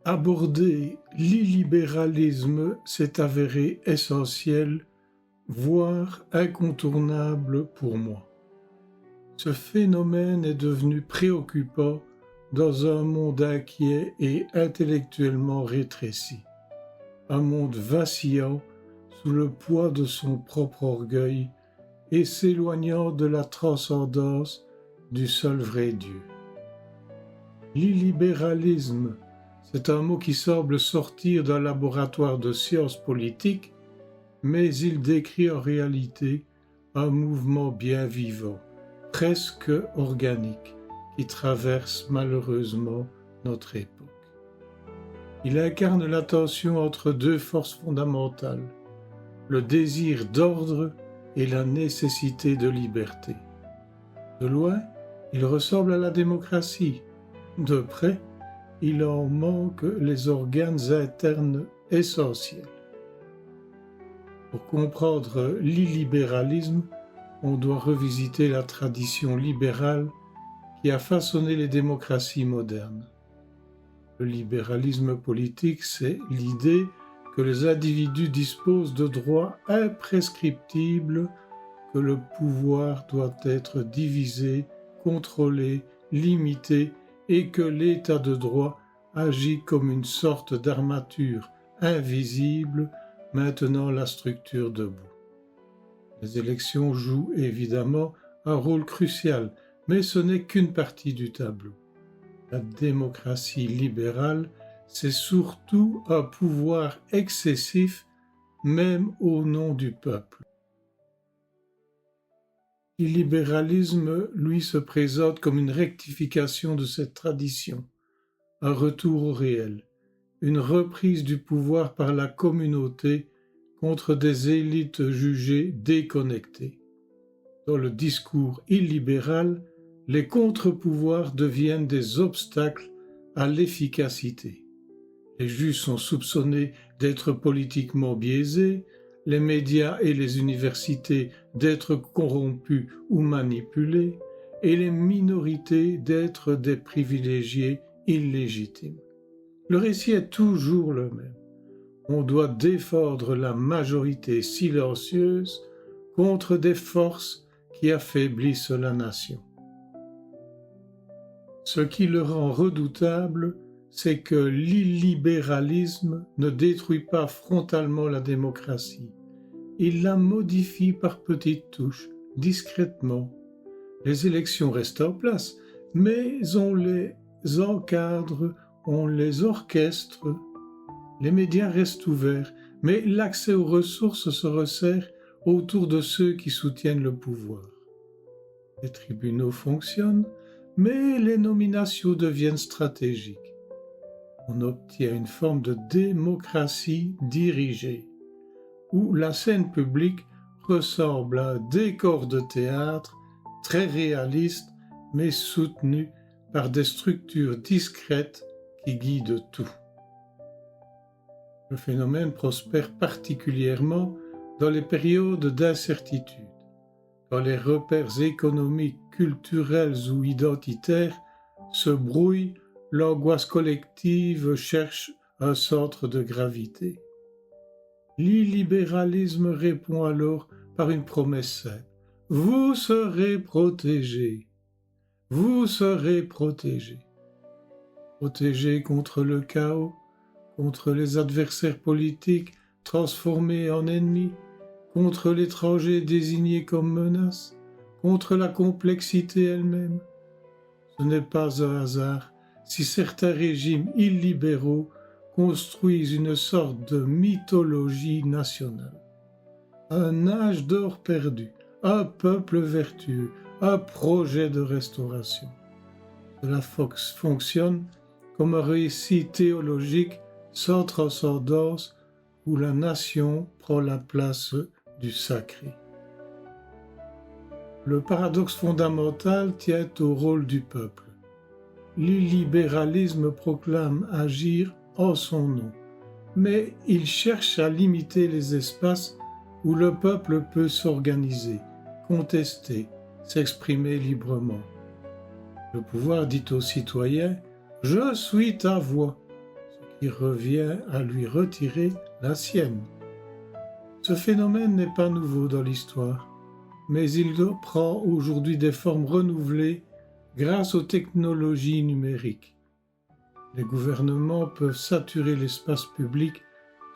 Aborder l'illibéralisme s'est avéré essentiel, voire incontournable pour moi. Ce phénomène est devenu préoccupant dans un monde inquiet et intellectuellement rétréci, un monde vacillant sous le poids de son propre orgueil et s'éloignant de la transcendance du seul vrai Dieu. L'illibéralisme, c'est un mot qui semble sortir d'un laboratoire de sciences politiques, mais il décrit en réalité un mouvement bien vivant, presque organique, qui traverse malheureusement notre époque. Il incarne la tension entre deux forces fondamentales, le désir d'ordre et la nécessité de liberté. De loin, il ressemble à la démocratie. De près, il en manque les organes internes essentiels. Pour comprendre l'illibéralisme, on doit revisiter la tradition libérale qui a façonné les démocraties modernes. Le libéralisme politique, c'est l'idée que les individus disposent de droits imprescriptibles, que le pouvoir doit être divisé, contrôlé, limité et que l'état de droit agit comme une sorte d'armature invisible maintenant la structure debout. Les élections jouent évidemment un rôle crucial, mais ce n'est qu'une partie du tableau. La démocratie libérale, c'est surtout un pouvoir excessif, même au nom du peuple. L'illibéralisme, lui, se présente comme une rectification de cette tradition, un retour au réel, une reprise du pouvoir par la communauté contre des élites jugées déconnectées. Dans le discours illibéral, les contre-pouvoirs deviennent des obstacles à l'efficacité. Les juges sont soupçonnés d'être politiquement biaisés, les médias et les universités d'être corrompus ou manipulés, et les minorités d'être des privilégiés illégitimes. Le récit est toujours le même. On doit défendre la majorité silencieuse contre des forces qui affaiblissent la nation. Ce qui le rend redoutable, c'est que l'illibéralisme ne détruit pas frontalement la démocratie. Il la modifie par petites touches, discrètement. Les élections restent en place, mais on les encadre, on les orchestre. Les médias restent ouverts, mais l'accès aux ressources se resserre autour de ceux qui soutiennent le pouvoir. Les tribunaux fonctionnent, mais les nominations deviennent stratégiques. On obtient une forme de démocratie dirigée, où la scène publique ressemble à un décor de théâtre très réaliste, mais soutenu par des structures discrètes qui guident tout. Le phénomène prospère particulièrement dans les périodes d'incertitude, quand les repères économiques, culturels ou identitaires se brouillent, l'angoisse collective cherche un centre de gravité. L'illibéralisme répond alors par une promesse simple. Vous serez protégés. Vous serez protégés. Protégés contre le chaos, contre les adversaires politiques transformés en ennemis, contre l'étranger désigné comme menace, contre la complexité elle-même. Ce n'est pas un hasard si certains régimes illibéraux construisent une sorte de mythologie nationale. Un âge d'or perdu, un peuple vertueux, un projet de restauration. Cela fonctionne comme un récit théologique sans transcendance où la nation prend la place du sacré. Le paradoxe fondamental tient au rôle du peuple. L'illibéralisme proclame agir en son nom, mais il cherche à limiter les espaces où le peuple peut s'organiser, contester, s'exprimer librement. Le pouvoir dit aux citoyens « Je suis ta voix », ce qui revient à lui retirer la sienne. Ce phénomène n'est pas nouveau dans l'histoire, mais il prend aujourd'hui des formes renouvelées grâce aux technologies numériques. Les gouvernements peuvent saturer l'espace public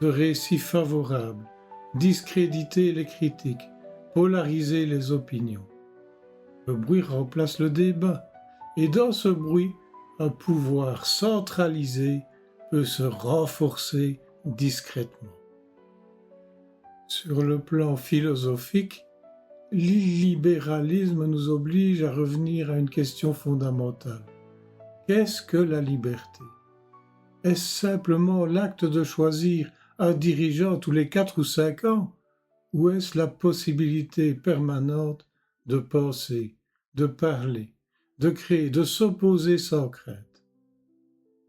de récits favorables, discréditer les critiques, polariser les opinions. Le bruit remplace le débat, et dans ce bruit, un pouvoir centralisé peut se renforcer discrètement. Sur le plan philosophique, l'illibéralisme nous oblige à revenir à une question fondamentale. Qu'est-ce que la liberté? Est-ce simplement l'acte de choisir un dirigeant tous les 4 ou 5 ans? Ou est-ce la possibilité permanente de penser, de parler, de créer, de s'opposer sans crainte?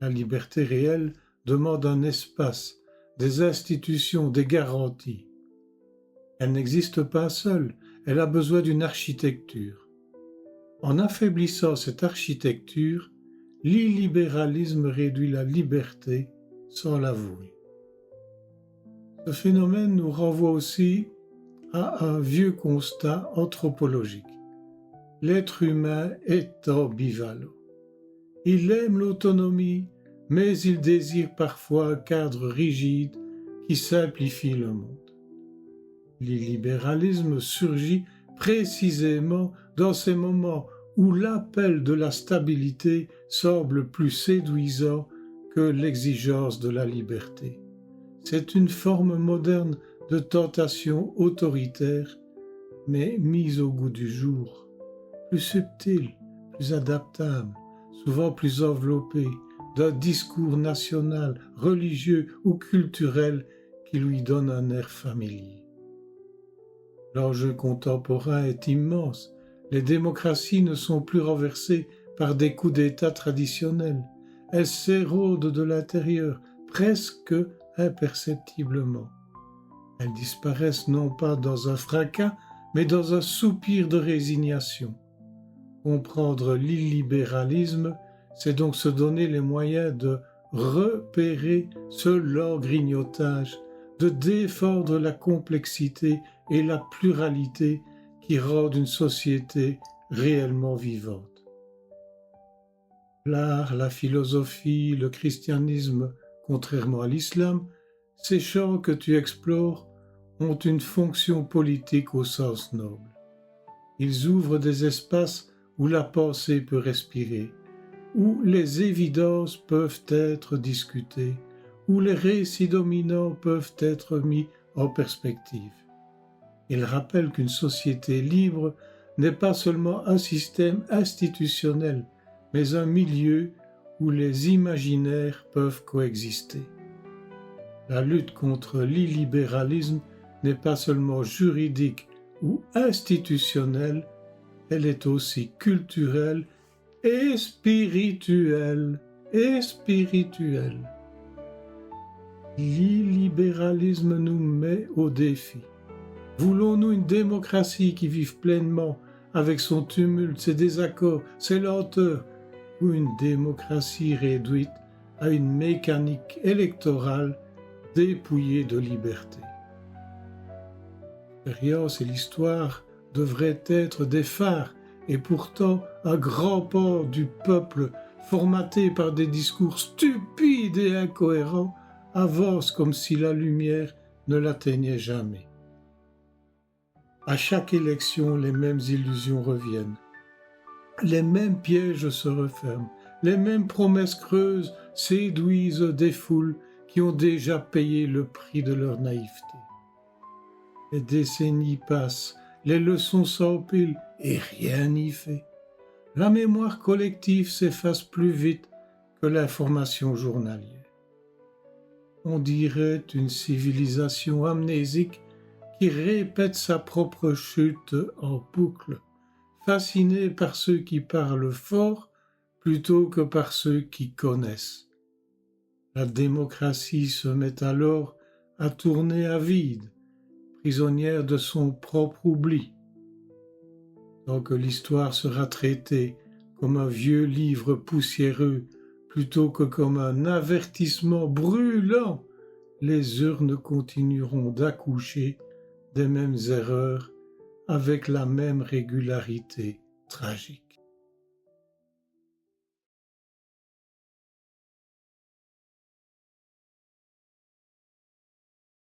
La liberté réelle demande un espace, des institutions, des garanties. Elle n'existe pas seule, elle a besoin d'une architecture. En affaiblissant cette architecture, l'illibéralisme réduit la liberté sans l'avouer. Ce phénomène nous renvoie aussi à un vieux constat anthropologique. L'être humain est ambivalent. Il aime l'autonomie, mais il désire parfois un cadre rigide qui simplifie le monde. L'illibéralisme surgit précisément dans ces moments où l'appel de la stabilité semble plus séduisant que l'exigence de la liberté. C'est une forme moderne de tentation autoritaire, mais mise au goût du jour, plus subtile, plus adaptable, souvent plus enveloppée d'un discours national, religieux ou culturel qui lui donne un air familier. L'enjeu contemporain est immense. Les démocraties ne sont plus renversées par des coups d'État traditionnels. Elles s'érodent de l'intérieur, presque imperceptiblement. Elles disparaissent non pas dans un fracas, mais dans un soupir de résignation. Comprendre l'illibéralisme, c'est donc se donner les moyens de repérer ce lent grignotage, de défendre la complexité et la pluralité qui rendent une société réellement vivante. L'art, la philosophie, le christianisme, contrairement à l'islam, ces champs que tu explores ont une fonction politique au sens noble. Ils ouvrent des espaces où la pensée peut respirer, où les évidences peuvent être discutées, où les récits dominants peuvent être mis en perspective. Il rappelle qu'une société libre n'est pas seulement un système institutionnel, mais un milieu où les imaginaires peuvent coexister. La lutte contre l'illibéralisme n'est pas seulement juridique ou institutionnelle, elle est aussi culturelle et spirituelle. L'illibéralisme nous met au défi. Voulons-nous une démocratie qui vive pleinement avec son tumulte, ses désaccords, ses lenteurs, ou une démocratie réduite à une mécanique électorale dépouillée de liberté? L'expérience et l'histoire devraient être des phares, et pourtant un grand pan du peuple, formaté par des discours stupides et incohérents, avance comme si la lumière ne l'atteignait jamais. À chaque élection, les mêmes illusions reviennent. Les mêmes pièges se referment. Les mêmes promesses creuses séduisent des foules qui ont déjà payé le prix de leur naïveté. Les décennies passent, les leçons s'empilent et rien n'y fait. La mémoire collective s'efface plus vite que l'information journalière. On dirait une civilisation amnésique qui répète sa propre chute en boucle, fascinée par ceux qui parlent fort plutôt que par ceux qui connaissent. La démocratie se met alors à tourner à vide, prisonnière de son propre oubli. Tant que l'histoire sera traitée comme un vieux livre poussiéreux, Plutôt que comme un avertissement brûlant, les urnes continueront d'accoucher des mêmes erreurs avec la même régularité tragique.